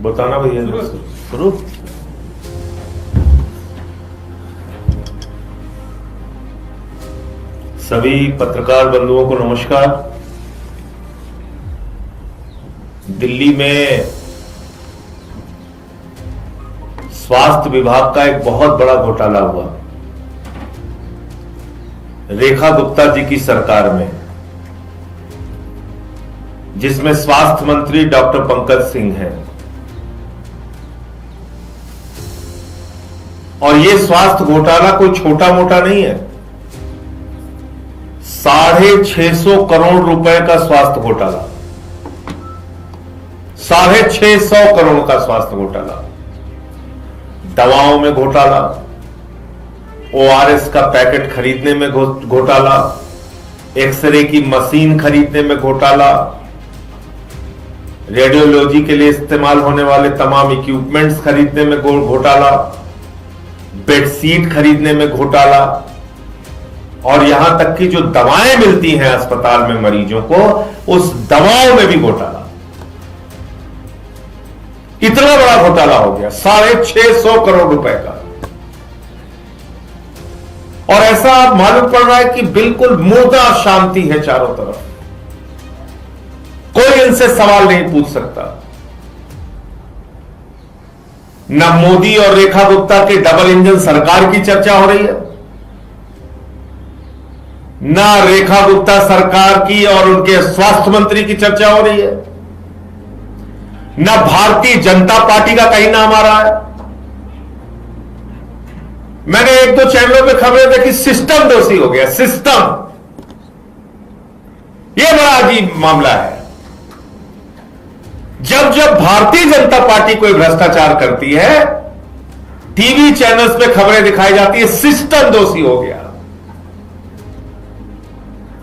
बताना भैया शुरू। सभी पत्रकार बंधुओं को नमस्कार। दिल्ली में स्वास्थ्य विभाग का एक बहुत बड़ा घोटाला हुआ रेखा गुप्ता जी की सरकार में, जिसमें स्वास्थ्य मंत्री डॉक्टर पंकज सिंह हैं। और यह स्वास्थ्य घोटाला कोई छोटा मोटा नहीं है। 650 करोड़ रुपए का स्वास्थ्य घोटाला, 650 करोड़ का स्वास्थ्य घोटाला। दवाओं में घोटाला, ORS का पैकेट खरीदने में घोटाला, एक्सरे की मशीन खरीदने में घोटाला, रेडियोलॉजी के लिए इस्तेमाल होने वाले तमाम इक्विपमेंट्स खरीदने में घोटाला, बेडशीट खरीदने में घोटाला, और यहां तक कि जो दवाएं मिलती हैं अस्पताल में मरीजों को, उस दवाओं में भी घोटाला। इतना बड़ा घोटाला हो गया, 650 करोड़ रुपए का। और ऐसा मालूम पड़ रहा है कि बिल्कुल मुर्दा शांति है चारों तरफ, कोई इनसे सवाल नहीं पूछ सकता। न मोदी और रेखा गुप्ता के डबल इंजन सरकार की चर्चा हो रही है, न रेखा गुप्ता सरकार की और उनके स्वास्थ्य मंत्री की चर्चा हो रही है, न भारतीय जनता पार्टी का कहीं नाम आ रहा है। मैंने एक दो चैनलों पे खबरें देखी, सिस्टम दोषी हो गया, सिस्टम। यह बड़ा अजीब मामला है। जब जब भारतीय जनता पार्टी कोई भ्रष्टाचार करती है, टीवी चैनल्स पे खबरें दिखाई जाती है, सिस्टम दोषी हो गया।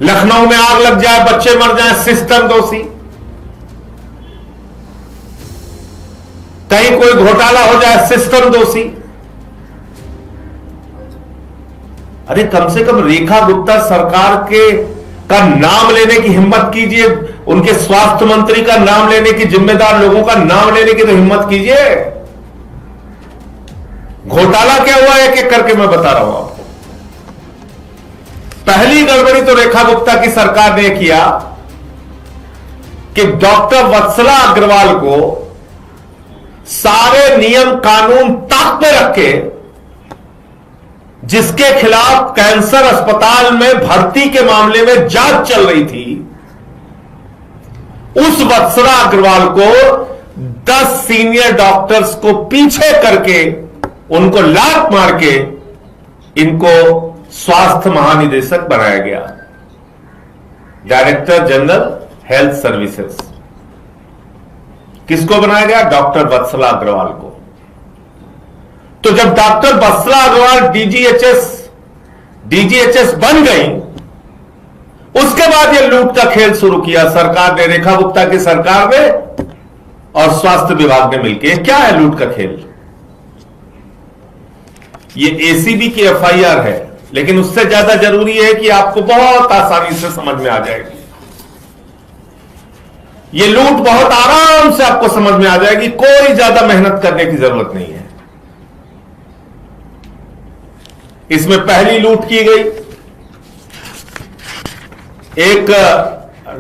लखनऊ में आग लग जाए, बच्चे मर जाए, सिस्टम दोषी। कहीं कोई घोटाला हो जाए, सिस्टम दोषी। अरे कम से कम रेखा गुप्ता सरकार का नाम लेने की हिम्मत कीजिए, उनके स्वास्थ्य मंत्री का नाम लेने की, जिम्मेदार लोगों का नाम लेने की तो हिम्मत कीजिए। घोटाला क्या हुआ एक एक करके मैं बता रहा हूं आपको। पहली गड़बड़ी तो रेखा गुप्ता की सरकार ने किया कि डॉक्टर वत्सला अग्रवाल को सारे नियम कानून ताक पे रख के, जिसके खिलाफ कैंसर अस्पताल में भर्ती के मामले में जांच चल रही थी, उस वत्सला अग्रवाल को 10 सीनियर डॉक्टर्स को पीछे करके, उनको लात मार के इनको स्वास्थ्य महानिदेशक बनाया गया, डायरेक्टर जनरल हेल्थ सर्विसेज। किसको बनाया गया? डॉक्टर वत्सला अग्रवाल को। तो जब डॉक्टर वत्सला अग्रवाल डीजीएचएस बन गई, उसके बाद यह लूट का खेल शुरू किया सरकार ने, रेखा गुप्ता की सरकार ने और स्वास्थ्य विभाग ने मिलकर। क्या है लूट का खेल? ये एसीबी की एफआईआर है, लेकिन उससे ज्यादा जरूरी है कि आपको बहुत आसानी से समझ में आ जाएगी। ये लूट बहुत आराम से आपको समझ में आ जाएगी, कोई ज्यादा मेहनत करने की जरूरत नहीं है। इसमें पहली लूट की गई, एक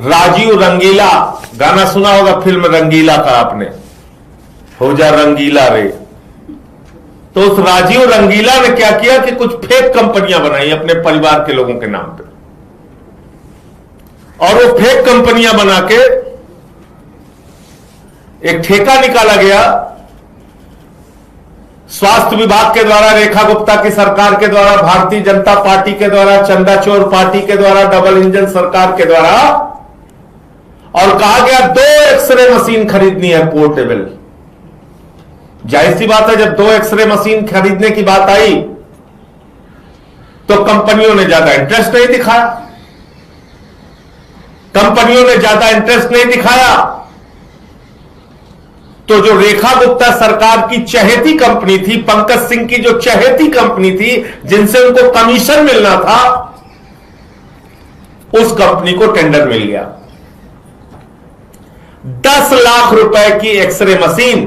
राजीव रंगीला, गाना सुना होगा फिल्म रंगीला का आपने, हो जा रंगीला रे। तो उस राजीव रंगीला ने क्या किया कि कुछ फेक कंपनियां बनाई अपने परिवार के लोगों के नाम पे, और वो फेक कंपनियां बना के एक ठेका निकाला गया स्वास्थ्य विभाग के द्वारा, रेखा गुप्ता की सरकार के द्वारा, भारतीय जनता पार्टी के द्वारा, चंदाचोर पार्टी के द्वारा, डबल इंजन सरकार के द्वारा, और कहा गया 2 एक्सरे मशीन खरीदनी है पोर्टेबल। जाहिर सी बात है, जब 2 एक्सरे मशीन खरीदने की बात आई तो कंपनियों ने ज्यादा इंटरेस्ट नहीं दिखाया। तो जो रेखा गुप्ता सरकार की चहेती कंपनी थी, पंकज सिंह की जो चहेती कंपनी थी, जिनसे उनको कमीशन मिलना था, उस कंपनी को टेंडर मिल गया। 10 लाख रुपए की एक्सरे मशीन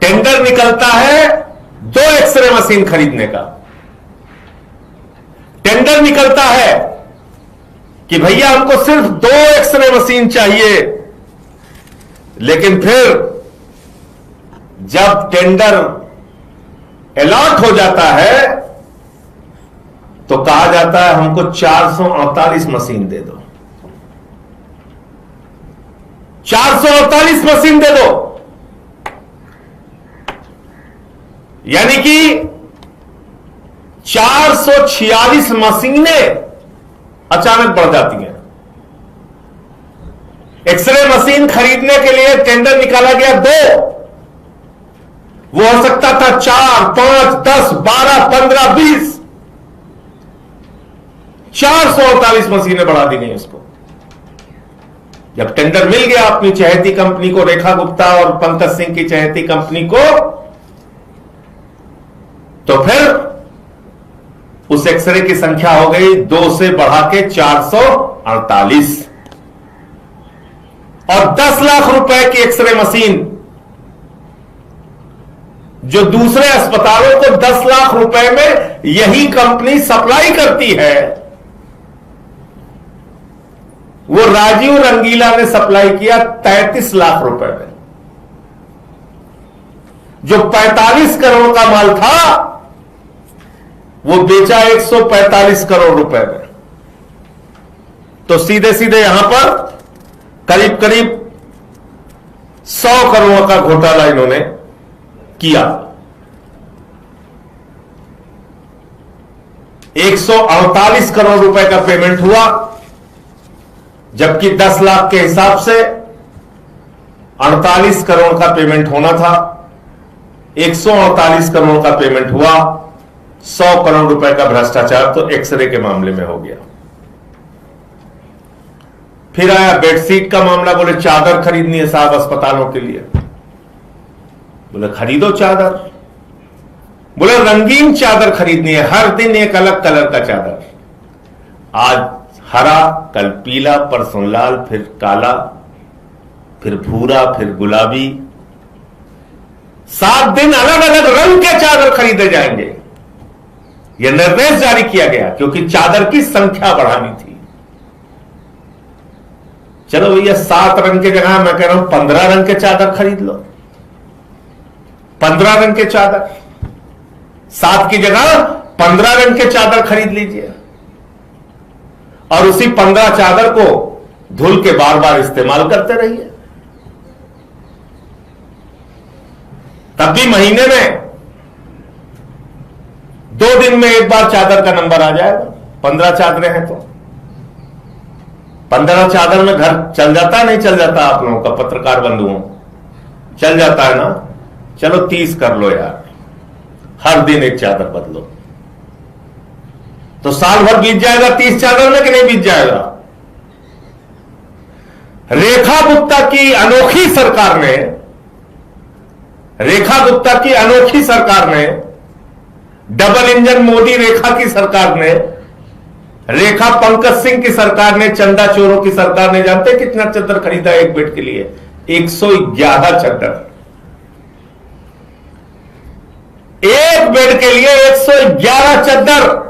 टेंडर निकलता है 2 एक्सरे मशीन खरीदने का। टेंडर निकलता है कि भैया हमको सिर्फ 2 एक्सरे मशीन चाहिए, लेकिन फिर जब टेंडर अलॉट हो जाता है तो कहा जाता है हमको 448 मशीन दे दो, 448 मशीन दे दो। यानी कि 446 मशीनें अचानक बढ़ जाती हैं। एक्सरे मशीन खरीदने के लिए टेंडर निकाला गया 2, वो हो सकता था 4, 5, 10, 12, 15, 20, 448 मशीनें बढ़ा दी गई उसको। जब टेंडर मिल गया अपनी चहेती कंपनी को, रेखा गुप्ता और पंकज सिंह की चहेती कंपनी को, तो फिर उस एक्सरे की संख्या हो गई 2 से बढ़ा के 448, और 10 लाख रुपए की एक्सरे मशीन जो दूसरे अस्पतालों को 10 लाख रुपए में यही कंपनी सप्लाई करती है, वो राजीव रंगीला ने सप्लाई किया 33 लाख रुपए में। जो 45 करोड़ का माल था वो बेचा 145 करोड़ रुपए में। तो सीधे सीधे यहां पर करीब करीब 100 करोड़ का घोटाला इन्होंने किया। 148 करोड़ रुपए का पेमेंट हुआ, जबकि 10 लाख के हिसाब से 48 करोड़ का पेमेंट होना था। 148 करोड़ का पेमेंट हुआ, 100 करोड़ रुपए का भ्रष्टाचार तो एक्सरे के मामले में हो गया। फिर आया बेडशीट का मामला, बोले चादर खरीदनी है साहब अस्पतालों के लिए। बोले खरीदो चादर, बोले रंगीन चादर खरीदनी है, हर दिन एक अलग कलर का चादर। आज हरा, कल पीला, परसों लाल, फिर काला, फिर भूरा, फिर गुलाबी। 7 दिन अलग अलग रंग के चादर खरीदे जाएंगे। यह निर्देश जारी किया गया क्योंकि चादर की संख्या बढ़ानी थी। चलो भैया 7 रंग के जगह मैं कह रहा हूं 15 रंग के चादर खरीद लो। 15 रंग के चादर, 7 की जगह 15 रंग के चादर खरीद लीजिए, और उसी 15 चादर को धुल के बार बार इस्तेमाल करते रहिए। तब भी महीने में 2 दिन में एक बार चादर का नंबर आ जाएगा। 15 चादरें हैं तो 15 चादर में घर चल जाता नहीं चल जाता? आप लोगों का पत्रकार बंधुओं चल जाता है ना? चलो 30 कर लो यार, हर दिन एक चादर बदलो तो साल भर बीत जाएगा 30 चादर में कि नहीं बीत जाएगा? रेखा गुप्ता की अनोखी सरकार ने, रेखा गुप्ता की अनोखी सरकार ने, डबल इंजन मोदी रेखा की सरकार ने, रेखा पंकज सिंह की सरकार ने, चंदा चोरों की सरकार ने, जानते कितना चादर खरीदा एक बेड के लिए? 111 चादर। एक बेड के लिए 111 चादर।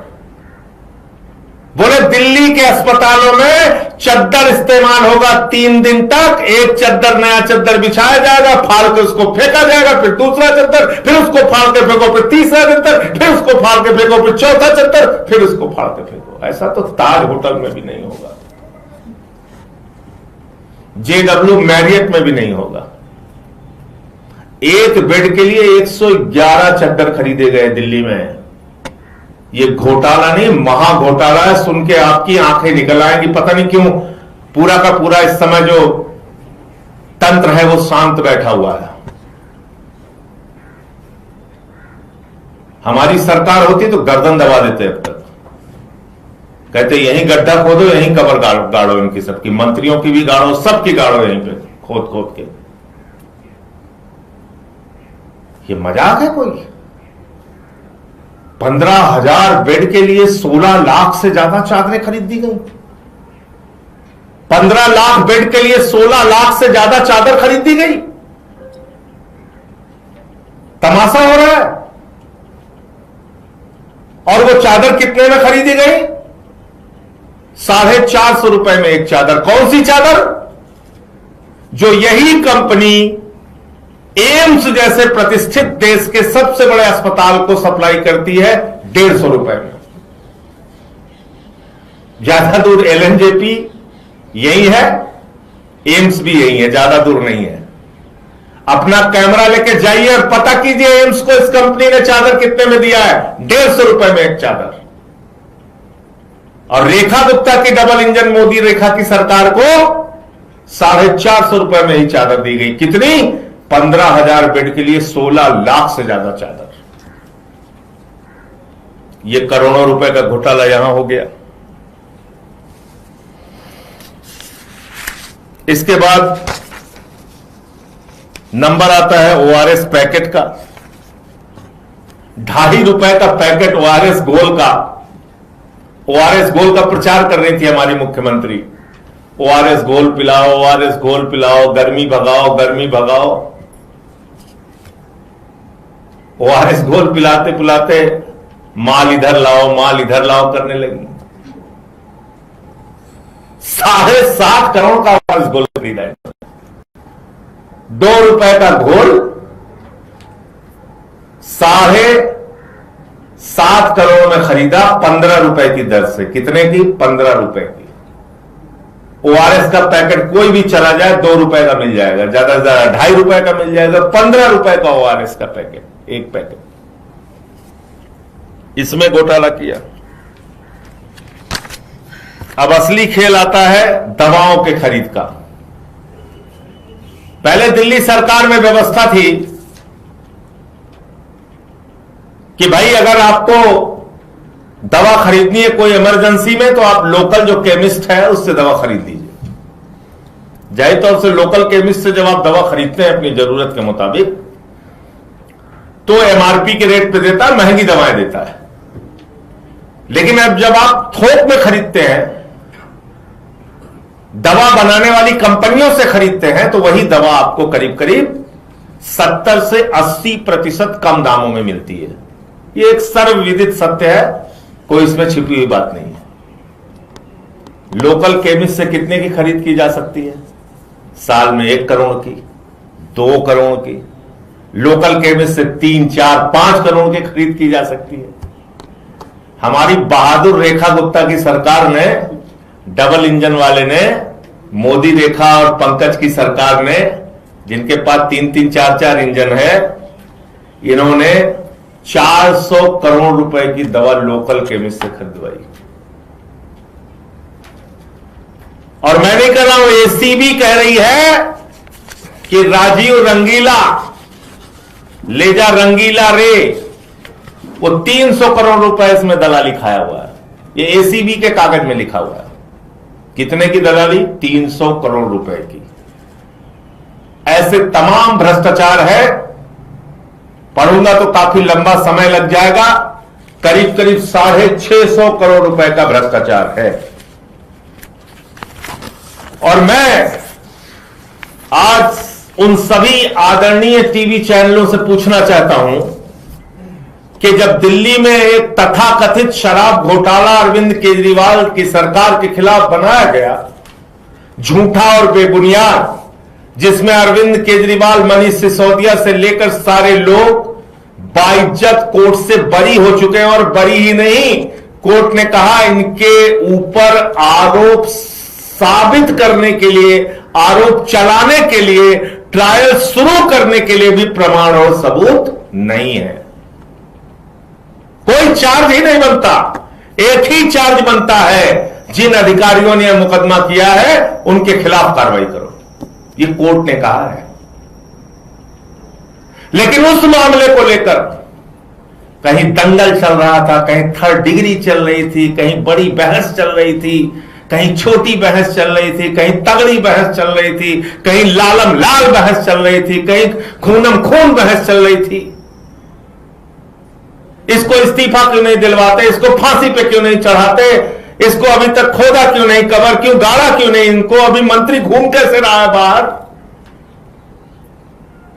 बोले दिल्ली के अस्पतालों में चद्दर इस्तेमाल होगा 3 दिन तक। एक चद्दर, नया चद्दर बिछाया जाएगा, फाड़ के उसको फेंका जाएगा, फिर दूसरा चद्दर, फिर उसको फाड़ के फेंको, फिर तीसरा चद्दर, फिर उसको फाड़ के फेंको, फिर चौथा चद्दर, फिर उसको फाड़ के फेंको। ऐसा तो ताज होटल में भी नहीं होगा, JW मैरियट में भी नहीं होगा। एक बेड के लिए 111 चद्दर खरीदे गए दिल्ली में। ये घोटाला नहीं, महाघोटाला है। सुन के आपकी आंखें निकल आएंगी। पता नहीं क्यों पूरा का पूरा इस समय जो तंत्र है वो शांत बैठा हुआ है। हमारी सरकार होती तो गर्दन दबा देते अब तक। कहते यहीं गड्ढा खोदो, यहीं कबर गाड़ो इनकी, सबकी, मंत्रियों की भी गाड़ो, सबकी गाड़ो यहीं पे खोद खोद के। ये मजाक है कोई? 15,000 बेड के लिए 16 लाख से ज्यादा चादरें खरीद दी गई। 15 लाख बेड के लिए 16 लाख से ज्यादा चादर खरीद दी गई। तमाशा हो रहा है। और वो चादर कितने में खरीदी गई? 450 रुपए में एक चादर। कौन सी चादर? जो यही कंपनी एम्स जैसे प्रतिष्ठित देश के सबसे बड़े अस्पताल को सप्लाई करती है 150 रुपए में। ज्यादा दूर एलएनजेपी यही है, एम्स भी यही है, ज्यादा दूर नहीं है। अपना कैमरा लेके जाइए और पता कीजिए एम्स को इस कंपनी ने चादर कितने में दिया है। 150 रुपए में एक चादर। और रेखा गुप्ता की डबल इंजन मोदी रेखा की सरकार को 450 रुपए में ही चादर दी गई। कितनी? 15,000 बेड के लिए 16 लाख से ज्यादा चादर। यह करोड़ों रुपए का घोटाला यहां हो गया। इसके बाद नंबर आता है ओआरएस पैकेट का। 2.5 रुपए का पैकेट ओआरएस गोल का। ओआरएस गोल का प्रचार कर रही थी हमारी मुख्यमंत्री। ओआरएस गोल पिलाओ, ओआरएस गोल पिलाओ, गर्मी भगाओ, गर्मी भगाओ। ओआरएस गोल पिलाते पिलाते माल इधर लाओ, माल इधर लाओ करने लगी। 7.5 करोड़ का ओआरएस गोल खरीदा है। 2 रुपए का घोल 7.5 करोड़ में खरीदा 15 रुपए की दर से। कितने की? 15 रुपए की। ओआरएस का पैकेट कोई भी चला जाए 2 रुपए का मिल जाएगा, ज्यादा से ज्यादा 2.5 रुपए का मिल जाएगा। 15 रुपए का ओआरएस का पैकेट, एक पैकेट। इसमें घोटाला किया। अब असली खेल आता है दवाओं के खरीद का। पहले दिल्ली सरकार में व्यवस्था थी कि भाई अगर आपको दवा खरीदनी है कोई इमरजेंसी में तो आप लोकल जो केमिस्ट है उससे दवा खरीद लीजिए। जाहिर तौर से लोकल केमिस्ट से जब आप दवा खरीदते हैं अपनी जरूरत के मुताबिक तो एमआरपी के रेट पे देता है, महंगी दवाएं देता है। लेकिन अब जब आप थोक में खरीदते हैं, दवा बनाने वाली कंपनियों से खरीदते हैं, तो वही दवा आपको करीब करीब 70 से 80% कम दामों में मिलती है। ये एक सर्वविदित सत्य है, कोई इसमें छिपी हुई बात नहीं है। लोकल केमिस्ट से कितने की खरीद की जा सकती है? साल में 1 करोड़ की, 2 करोड़ की। लोकल केमिस्ट से 3, 4, 5 करोड़ की खरीद की जा सकती है। हमारी बहादुर रेखा गुप्ता की सरकार ने, डबल इंजन वाले ने, मोदी रेखा और पंकज की सरकार ने, जिनके पास 3-3, 4-4 इंजन है, इन्होंने 400 करोड़ रुपए की दवा लोकल केमिस्ट से खरीदवाई। और मैं नहीं कह रहा हूं, एसीबी कह रही है कि राजीव रंगीला, ले जा रंगीला रे, वो 300 करोड़ रुपए इसमें दलाली खाया हुआ है। ये एसीबी के कागज में लिखा हुआ है। कितने की दलाली? 300 करोड़ रुपए की। ऐसे तमाम भ्रष्टाचार है। पढ़ूंगा तो काफी लंबा समय लग जाएगा। करीब करीब 650 करोड़ रुपए का भ्रष्टाचार है। और मैं आज उन सभी आदरणीय टीवी चैनलों से पूछना चाहता हूं कि जब दिल्ली में एक तथाकथित शराब घोटाला अरविंद केजरीवाल की सरकार के खिलाफ बनाया गया, झूठा और बेबुनियाद, जिसमें अरविंद केजरीवाल, मनीष सिसोदिया से लेकर सारे लोग बाइज्जत कोर्ट से बरी हो चुके हैं। और बरी ही नहीं, कोर्ट ने कहा इनके ऊपर आरोप साबित करने के लिए, आरोप चलाने के लिए, ट्रायल शुरू करने के लिए भी प्रमाण और सबूत नहीं है। कोई चार्ज ही नहीं बनता। एक ही चार्ज बनता है, जिन अधिकारियों ने मुकदमा किया है उनके खिलाफ कार्रवाई करो, ये कोर्ट ने कहा है। लेकिन उस मामले को लेकर कहीं दंगल चल रहा था, कहीं थर्ड डिग्री चल रही थी, कहीं बड़ी बहस चल रही थी, कहीं छोटी बहस चल रही थी, कहीं तगड़ी बहस चल रही थी, कहीं लालम लाल बहस चल रही थी, कहीं खूनम खून बहस चल रही थी। इसको इस्तीफा क्यों नहीं दिलवाते, इसको फांसी पे क्यों नहीं चढ़ाते, इसको अभी तक खोदा क्यों नहीं, कबर क्यों गाड़ा क्यों नहीं, इनको अभी मंत्री घूम कैसे रहा है बाहर।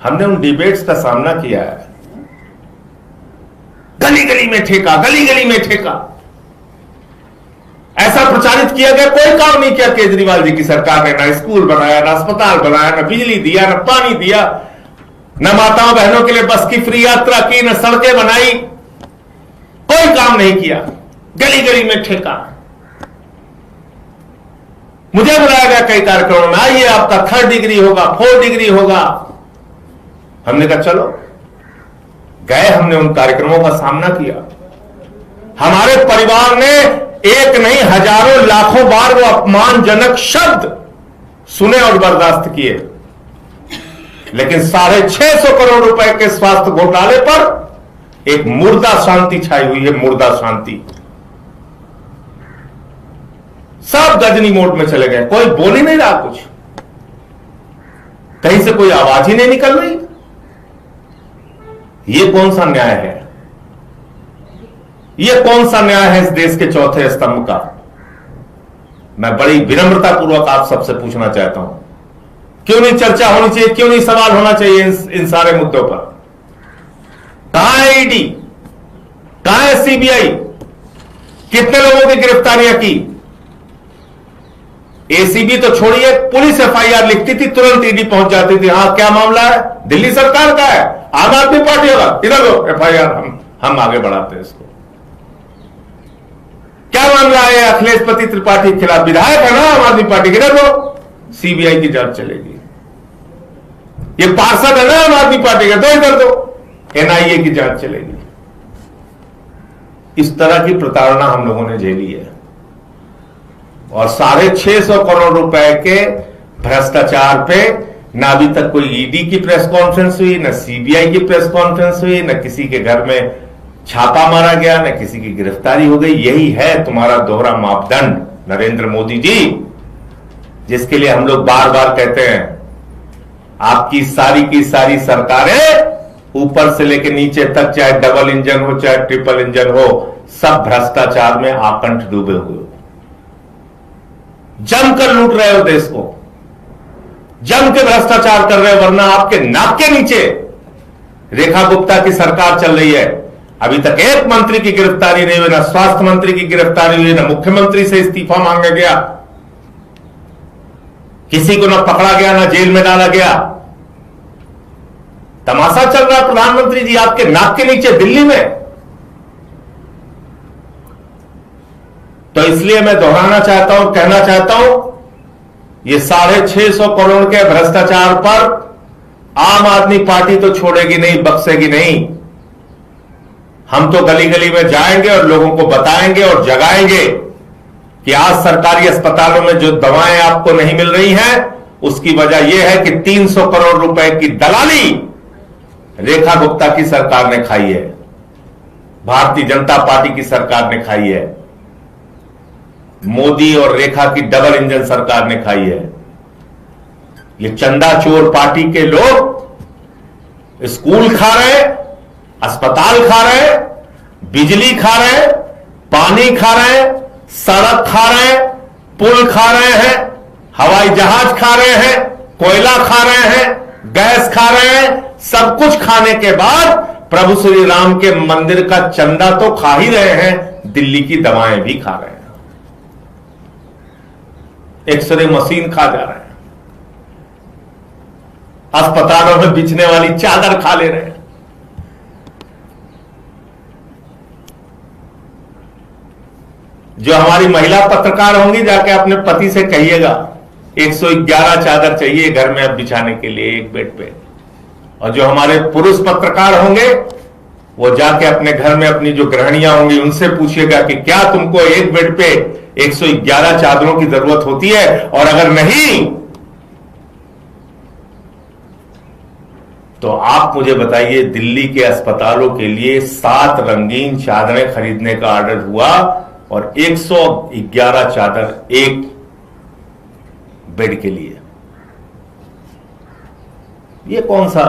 हमने उन डिबेट्स का सामना किया है। गली गली में ठेका, गली गली में ठेका, ऐसा प्रचारित किया गया। कोई काम नहीं किया केजरीवाल जी की सरकार ने, ना स्कूल बनाया, ना अस्पताल बनाया, ना बिजली दिया, ना पानी दिया, न माताओं बहनों के लिए बस की फ्री यात्रा की, न सड़कें बनाई, कोई काम नहीं किया। गली गली में ठेका। मुझे बुलाया गया कई कार्यक्रमों में, आइए आपका 3rd डिग्री होगा, 4th डिग्री होगा। हमने कहा चलो, गए, हमने उन कार्यक्रमों का सामना किया। हमारे परिवार ने एक नहीं हजारों लाखों बार वो अपमानजनक शब्द सुने और बर्दाश्त किए, लेकिन 650 करोड़ रुपए के स्वास्थ्य घोटाले पर एक मुर्दा शांति छाई हुई है, मुर्दा शांति। सब गजनी मोड में चले गए, कोई बोल ही नहीं रहा, कुछ कहीं से कोई आवाज ही नहीं निकल रही। ये कौन सा न्याय है? ये कौन सा न्याय है इस देश के चौथे स्तंभ का? मैं बड़ी विनम्रता पूर्वक आप सबसे पूछना चाहता हूं, क्यों नहीं चर्चा होनी चाहिए, क्यों नहीं सवाल होना चाहिए इन सारे मुद्दों पर? कहां है ईडी, कहां है सीबीआई? कितने लोगों की गिरफ्तारियां की? एसीबी तो छोड़िए, पुलिस एफआईआर लिखती थी, तुरंत ईडी पहुंच जाती थी। हाँ, क्या मामला है? दिल्ली सरकार का है, आम आदमी पार्टी होगा, इधर लो एफआईआर, हम आगे बढ़ाते हैं इसको। क्या मामला है अखिलेश त्रिपाठी के खिलाफ? विधायक है ना आम आदमी पार्टी के, इधर लो, सीबीआई की जांच चलेगी। ये पार्षद है ना आम आदमी पार्टी का, तो इधर दो, एनआईए की जांच चलेगी। इस तरह की प्रताड़ना हम लोगों ने झेली है, और 650 करोड़ रुपए के भ्रष्टाचार पे ना अभी तक कोई ईडी की प्रेस कॉन्फ्रेंस हुई, ना सीबीआई की प्रेस कॉन्फ्रेंस हुई, ना किसी के घर में छापा मारा गया, ना किसी की गिरफ्तारी हो गई। यही है तुम्हारा दोहरा मापदंड नरेंद्र मोदी जी, जिसके लिए हम लोग बार बार कहते हैं आपकी सारी की सारी सरकारें ऊपर से लेकर नीचे तक, चाहे डबल इंजन हो चाहे ट्रिपल इंजन हो, सब भ्रष्टाचार में आकंठ डूबे हुए हो, जमकर लूट रहे हो देश को, जम के भ्रष्टाचार कर रहे हो। वरना आपके नाक के नीचे रेखा गुप्ता की सरकार चल रही है, अभी तक एक मंत्री की गिरफ्तारी नहीं हुई, ना स्वास्थ्य मंत्री की गिरफ्तारी हुई, ना मुख्यमंत्री से इस्तीफा मांगा गया, किसी को ना पकड़ा गया, ना जेल में डाला गया। तमाशा चल रहा है प्रधानमंत्री जी आपके नाक के नीचे दिल्ली में। तो इसलिए मैं दोहराना चाहता हूं, कहना चाहता हूं, ये 650 करोड़ के भ्रष्टाचार पर आम आदमी पार्टी तो छोड़ेगी नहीं, बख्शेगी नहीं। हम तो गली गली में जाएंगे और लोगों को बताएंगे और जगाएंगे कि आज सरकारी अस्पतालों में जो दवाएं आपको नहीं मिल रही हैं, उसकी वजह यह है कि 300 करोड़ रुपए की दलाली रेखा गुप्ता की सरकार ने खाई है, भारतीय जनता पार्टी की सरकार ने खाई है, मोदी और रेखा की डबल इंजन सरकार ने खाई है। ये चंदा चोर पार्टी के लोग स्कूल खा रहे, अस्पताल खा रहे, बिजली खा रहे, पानी खा रहे, सड़क खा रहे, पुल खा रहे हैं, हवाई जहाज खा रहे हैं, कोयला खा रहे हैं, गैस खा रहे हैं। सब कुछ खाने के बाद प्रभु श्री राम के मंदिर का चंदा तो खा ही रहे हैं, दिल्ली की दवाएं भी खा रहे हैं, एक्सरे मशीन खा जा रहे हैं, अस्पतालों में बिछने वाली चादर खा ले रहे हैं। जो हमारी महिला पत्रकार होंगी, जाके अपने पति से कहिएगा 111 चादर चाहिए घर में अब बिछाने के लिए एक बेड पे। और जो हमारे पुरुष पत्रकार होंगे, वो जाके अपने घर में अपनी जो गृहणियां होंगी उनसे पूछिएगा कि क्या तुमको एक बेड पे 111 चादरों की जरूरत होती है, और अगर नहीं तो आप मुझे बताइए। दिल्ली के अस्पतालों के लिए 7 रंगीन चादरें खरीदने का ऑर्डर हुआ और 111 चादर एक बेड के लिए। ये कौन सा,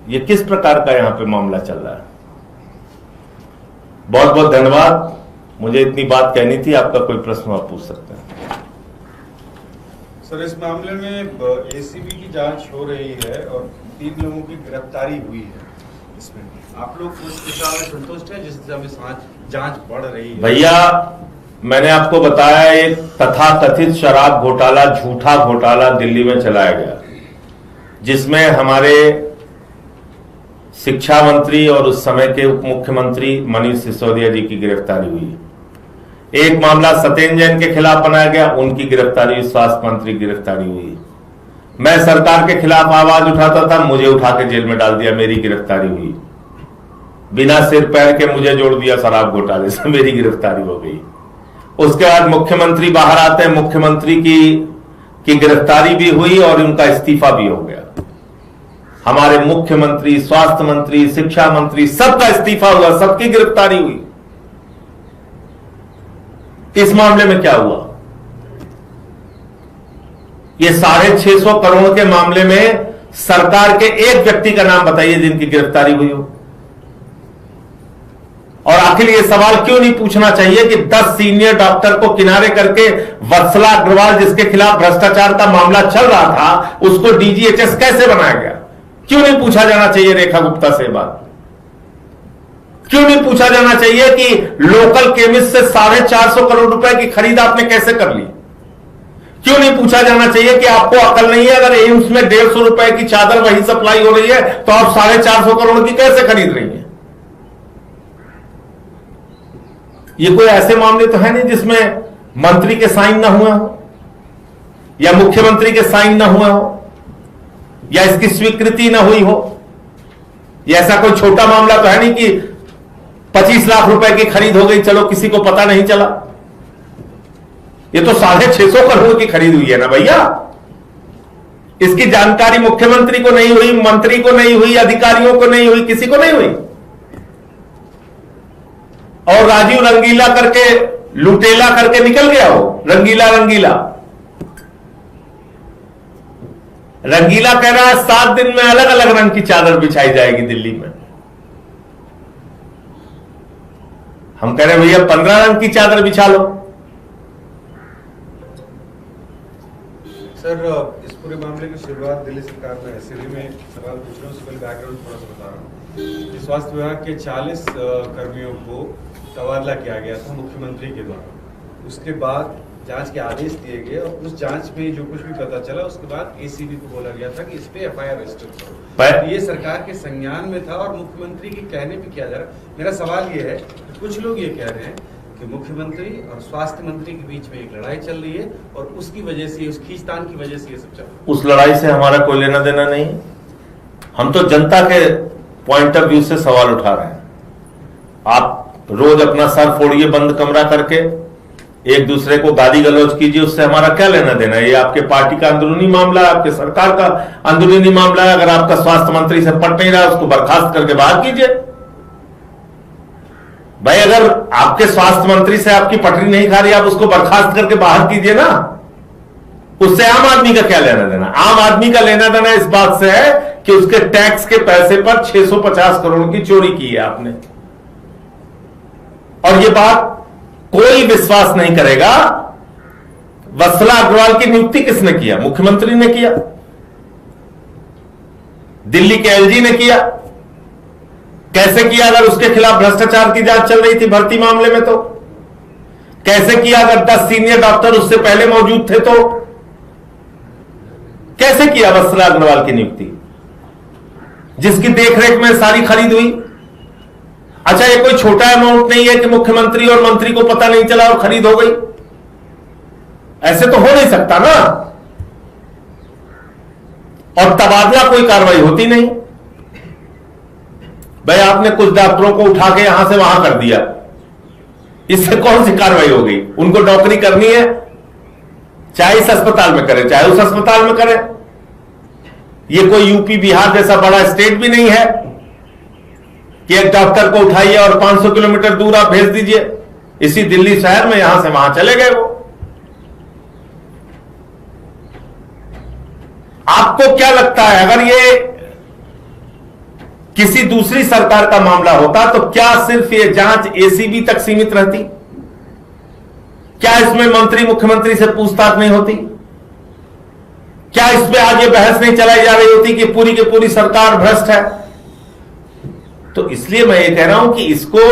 ये किस प्रकार का यहां पे मामला चल रहा है? बहुत बहुत धन्यवाद। मुझे इतनी बात कहनी थी, आपका कोई प्रश्न आप पूछ सकते हैं। सर, इस मामले में एसीबी की जांच हो रही है और 3 लोगों की गिरफ्तारी हुई है, इसमें आप लोग उस दिशा में संतुष्ट हैं जिस दिशा में जांच बढ़ रही है? भैया, मैंने आपको बताया एक तथाकथित शराब घोटाला, झूठा घोटाला दिल्ली में चलाया गया, जिसमें हमारे शिक्षा मंत्री और उस समय के उप मुख्यमंत्री मनीष सिसोदिया जी की गिरफ्तारी हुई। एक मामला सत्येंद्र जैन के खिलाफ बनाया गया, उनकी गिरफ्तारी हुई, स्वास्थ्य मंत्री की गिरफ्तारी हुई। मैं सरकार के खिलाफ आवाज उठाता था, मुझे उठा के जेल में डाल दिया, मेरी गिरफ्तारी हुई। बिना सिर पैर के मुझे जोड़ दिया शराब घोटाले से, मेरी गिरफ्तारी हो गई। उसके बाद मुख्यमंत्री बाहर आते हैं, मुख्यमंत्री की गिरफ्तारी भी हुई और उनका इस्तीफा भी हो गया। हमारे मुख्यमंत्री, स्वास्थ्य मंत्री, शिक्षा मंत्री, सबका इस्तीफा हुआ, सबकी गिरफ्तारी हुई। इस मामले में क्या हुआ? ये 650 करोड़ के मामले में सरकार के एक व्यक्ति का नाम बताइए जिनकी गिरफ्तारी हुई हो। और आखिर ये सवाल क्यों नहीं पूछना चाहिए कि 10 सीनियर डॉक्टर को किनारे करके वत्सला अग्रवाल, जिसके खिलाफ भ्रष्टाचार का मामला चल रहा था, उसको डीजीएचएस कैसे बनाया गया? क्यों नहीं पूछा जाना चाहिए रेखा गुप्ता से बात? क्यों नहीं पूछा जाना चाहिए कि लोकल केमिस्ट से 450 करोड़ रुपए की खरीद आपने कैसे कर ली? क्यों नहीं पूछा जाना चाहिए कि आपको अकल नहीं है, अगर एम्स में 150 रुपए की चादर वही सप्लाई हो रही है तो आप 450 करोड़ की कैसे खरीद रही हैं? ये कोई ऐसे मामले तो है नहीं जिसमें मंत्री के साइन ना हुए हो, या मुख्यमंत्री के साइन ना हुए हो, या इसकी स्वीकृति ना हुई हो। या ऐसा कोई छोटा मामला तो है नहीं कि 25 लाख रुपए की खरीद हो गई, चलो किसी को पता नहीं चला। ये तो 650 करोड़ की खरीद हुई है ना भैया। इसकी जानकारी मुख्यमंत्री को नहीं हुई, मंत्री को नहीं हुई, अधिकारियों को नहीं हुई, किसी को नहीं हुई। और राजीव रंगीला करके, लुटेला करके निकल गया हो। रंगीला कह रहा है 7 दिन में अलग अलग रंग की चादर बिछाई जाएगी दिल्ली में। हम कह रहे हैं भैया 15 रंग की चादर बिछा लो। सर, इस पूरे मामले की शुरुआत दिल्ली सरकार ने एससीबी में सवाल पूछ रहा हूँ, उससे पहले बैकग्राउंड थोड़ा सा बता रहा हूँ। स्वास्थ्य विभाग के 40 कर्मियों को तबादला किया गया था मुख्यमंत्री के द्वारा। उसके बाद जांच के आदेश दिए गए और उस जांच में जो कुछ भी पता चला उसके बाद एसीबी को बोला गया था कि इस पे एफआईआर रजिस्टर करो। तो ये सरकार के संज्ञान में था और मुख्यमंत्री के कहने पे किया जा रहा। मेरा सवाल ये है, कुछ लोग ये कह रहे हैं कि मुख्यमंत्री और स्वास्थ्य मंत्री के बीच में एक लड़ाई चल रही है और उसकी वजह से, उस खींचतान की वजह से ये सब चल रहा है। उस लड़ाई से हमारा कोई लेना देना नहीं। हम तो जनता के पॉइंट ऑफ व्यू से सवाल उठा रहे हैं। आप रोज अपना सर फोड़िए बंद कमरा करके, एक दूसरे को गाली गलौज कीजिए, उससे हमारा क्या लेना देना है? ये आपके पार्टी का अंदरूनी मामला है, आपके सरकार का अंदरूनी मामला है। अगर आपका स्वास्थ्य मंत्री से पट नहीं रहा, उसको बर्खास्त करके बाहर कीजिए। भाई, अगर आपके स्वास्थ्य मंत्री से आपकी पटरी नहीं खा रही, आप उसको बर्खास्त करके बाहर कीजिए ना। उससे आम आदमी का क्या लेना देना? आम आदमी का लेना देना इस बात से है कि उसके टैक्स के पैसे पर 650 करोड़ की चोरी की है आपने। और ये बात कोई विश्वास नहीं करेगा। वत्सला अग्रवाल की नियुक्ति किसने किया? मुख्यमंत्री ने किया, दिल्ली के एलजी ने किया। कैसे किया? अगर उसके खिलाफ भ्रष्टाचार की जांच चल रही थी भर्ती मामले में तो कैसे किया? अगर 10 सीनियर डॉक्टर उससे पहले मौजूद थे तो कैसे किया वत्सला अग्रवाल की नियुक्ति, जिसकी देखरेख में सारी खरीद हुई? अच्छा, ये कोई छोटा अमाउंट नहीं है कि मुख्यमंत्री और मंत्री को पता नहीं चला और खरीद हो गई। ऐसे तो हो नहीं सकता ना। और तबादला कोई कार्रवाई होती नहीं। भाई, आपने कुछ डॉक्टरों को उठा के यहां से वहां कर दिया, इससे कौन सी कार्रवाई हो गई? उनको नौकरी करनी है, चाहे इस अस्पताल में करें चाहे उस अस्पताल में करें। ये कोई यूपी बिहार जैसा बड़ा स्टेट भी नहीं है कि एक डॉक्टर को उठाइए और 500 किलोमीटर दूर आप भेज दीजिए। इसी दिल्ली शहर में यहां से वहां चले गए वो। आपको क्या लगता है, अगर ये किसी दूसरी सरकार का मामला होता तो क्या सिर्फ ये जांच एसीबी तक सीमित रहती? क्या इसमें मंत्री मुख्यमंत्री से पूछताछ नहीं होती? क्या इस पे आज ये बहस नहीं चलाई जा रही होती कि पूरी की पूरी सरकार भ्रष्ट है? तो इसलिए मैं ये कह रहा हूं कि इसको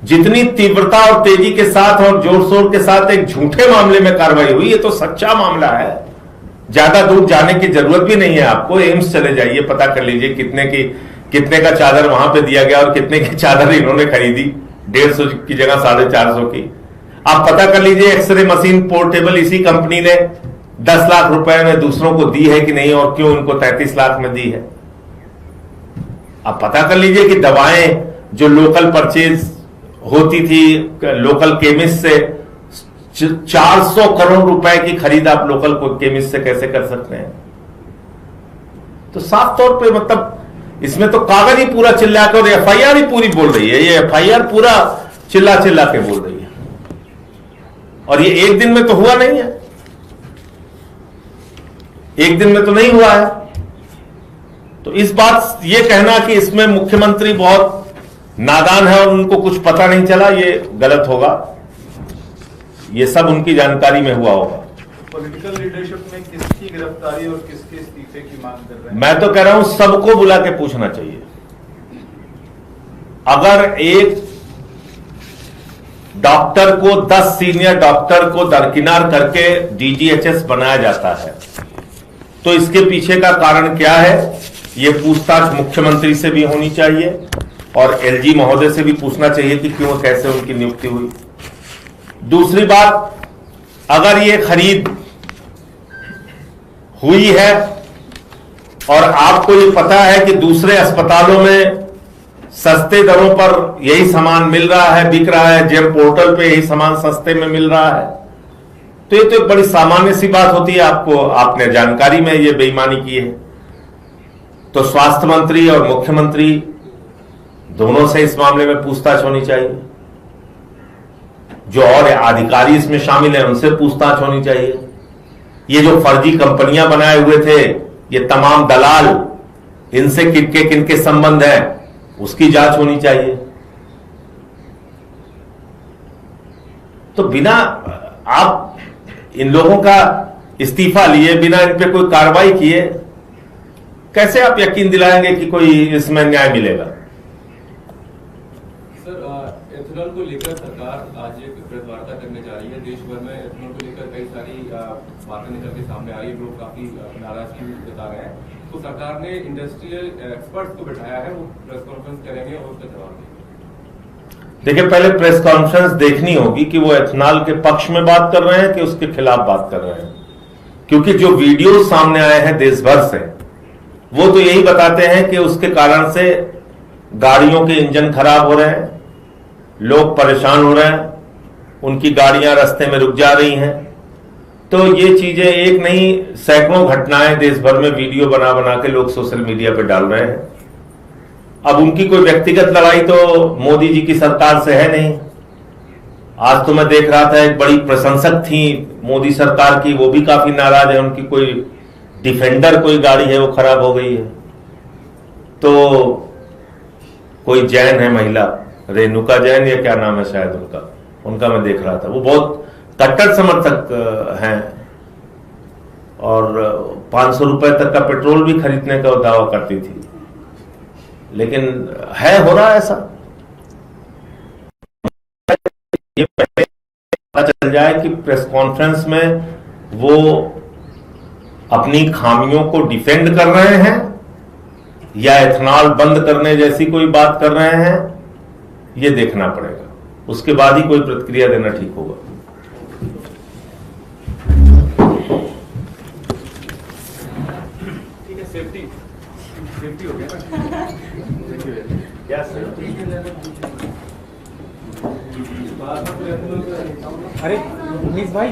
जितनी तीव्रता और तेजी के साथ और जोर शोर के साथ एक झूठे मामले में कार्रवाई हुई, ये तो सच्चा मामला है, ज्यादा दूर जाने की जरूरत भी नहीं है आपको। एम्स चले जाइए, पता कर लीजिए कितने का चादर वहां पे दिया गया और कितने की चादर इन्होंने खरीदी, 150 की जगह 450 की। आप पता कर लीजिए एक्सरे मशीन पोर्टेबल इसी कंपनी ने 10 लाख रुपए में दूसरों को दी है कि नहीं, और क्यों उनको 33 लाख में दी है। आप पता कर लीजिए कि दवाएं जो लोकल परचेज होती थी लोकल केमिस्ट से, 400 करोड़ रुपए की खरीद आप लोकल केमिस्ट से कैसे कर सकते हैं। तो साफ तौर पे मतलब इसमें तो कागज ही पूरा चिल्ला कर, एफआईआर ही पूरी बोल रही है, ये एफआईआर पूरा चिल्ला चिल्ला के बोल रही है। और ये एक दिन में तो हुआ नहीं है, एक दिन में तो नहीं हुआ है। तो इस बात ये कहना कि इसमें मुख्यमंत्री बहुत नादान है और उनको कुछ पता नहीं चला, ये गलत होगा। ये सब उनकी जानकारी में हुआ होगा। पॉलिटिकल लीडरशिप में किसकी गिरफ्तारी और किसके इस्तीफे की मांग कर रहे हैं? मैं तो कह रहा हूं सबको बुला के पूछना चाहिए। अगर एक डॉक्टर को 10 सीनियर डॉक्टर को दरकिनार करके डीजीएचएस बनाया जाता है तो इसके पीछे का कारण क्या है, ये पूछताछ मुख्यमंत्री से भी होनी चाहिए और एलजी महोदय से भी पूछना चाहिए कि क्यों कैसे उनकी नियुक्ति हुई। दूसरी बात, अगर ये खरीद हुई है और आपको ये पता है कि दूसरे अस्पतालों में सस्ते दरों पर यही सामान मिल रहा है, बिक रहा है, जेम पोर्टल पे यही सामान सस्ते में मिल रहा है, तो ये तो एक बड़ी सामान्य सी बात होती है। आपने जानकारी में ये बेईमानी की है, तो स्वास्थ्य मंत्री और मुख्यमंत्री दोनों से इस मामले में पूछताछ होनी चाहिए। जो और अधिकारी इसमें शामिल हैं उनसे पूछताछ होनी चाहिए। ये जो फर्जी कंपनियां बनाए हुए थे, ये तमाम दलाल, इनसे किनके संबंध है उसकी जांच होनी चाहिए। तो बिना आप इन लोगों का इस्तीफा लिए, बिना इन पे कोई कार्रवाई किए, कैसे आप यकीन दिलाएंगे कि कोई इसमें न्याय मिलेगा? सर, एथेनॉल को लेकर सरकार आज एक प्रेस वार्ता करने जा रही है। देश भर में एथेनॉल को लेकर कई सारी बातें निकल के सामने आ रही है, लोग काफी नाराजगी जता रहे हैं। तो सरकार ने इंडस्ट्रियल एक्सपर्ट्स को बिठाया है, वो प्रेस कॉन्फ्रेंस करेंगे और उसका जवाब देंगे। देखिए, पहले प्रेस कॉन्फ्रेंस देखनी होगी कि वो एथेनॉल के पक्ष में बात कर रहे हैं कि उसके खिलाफ बात कर रहे हैं, क्योंकि जो वीडियो सामने आए हैं देश भर से वो तो यही बताते हैं कि उसके कारण से गाड़ियों के इंजन खराब हो रहे हैं, लोग परेशान हो रहे हैं, उनकी गाड़ियां रास्ते में रुक जा रही हैं। तो ये चीजें एक नहीं, सैकड़ों घटनाएं देश भर में वीडियो बना बना के लोग सोशल मीडिया पे डाल रहे हैं। अब उनकी कोई व्यक्तिगत लड़ाई तो मोदी जी की सरकार से है नहीं। आज तो मैं देख रहा था, एक बड़ी प्रशंसक थी मोदी सरकार की, वो भी काफी नाराज है, उनकी कोई डिफेंडर कोई गाड़ी है वो खराब हो गई है। तो कोई जैन है महिला, रेणुका जैन या क्या नाम है शायद उनका मैं देख रहा था, वो बहुत कट्टर समर्थक हैं और 500 रुपए तक का पेट्रोल भी खरीदने का दावा करती थी। लेकिन हो रहा है ऐसा, ये पहले पता चल जाए कि प्रेस कॉन्फ्रेंस में वो अपनी खामियों को डिफेंड कर रहे हैं या एथेनॉल बंद करने जैसी कोई बात कर रहे हैं, ये देखना पड़ेगा। उसके बाद ही कोई प्रतिक्रिया देना ठीक होगा। ठीक है, सेफ्टी हो गया ना? क्या सेफ्टी? अरे उन्नीस भाई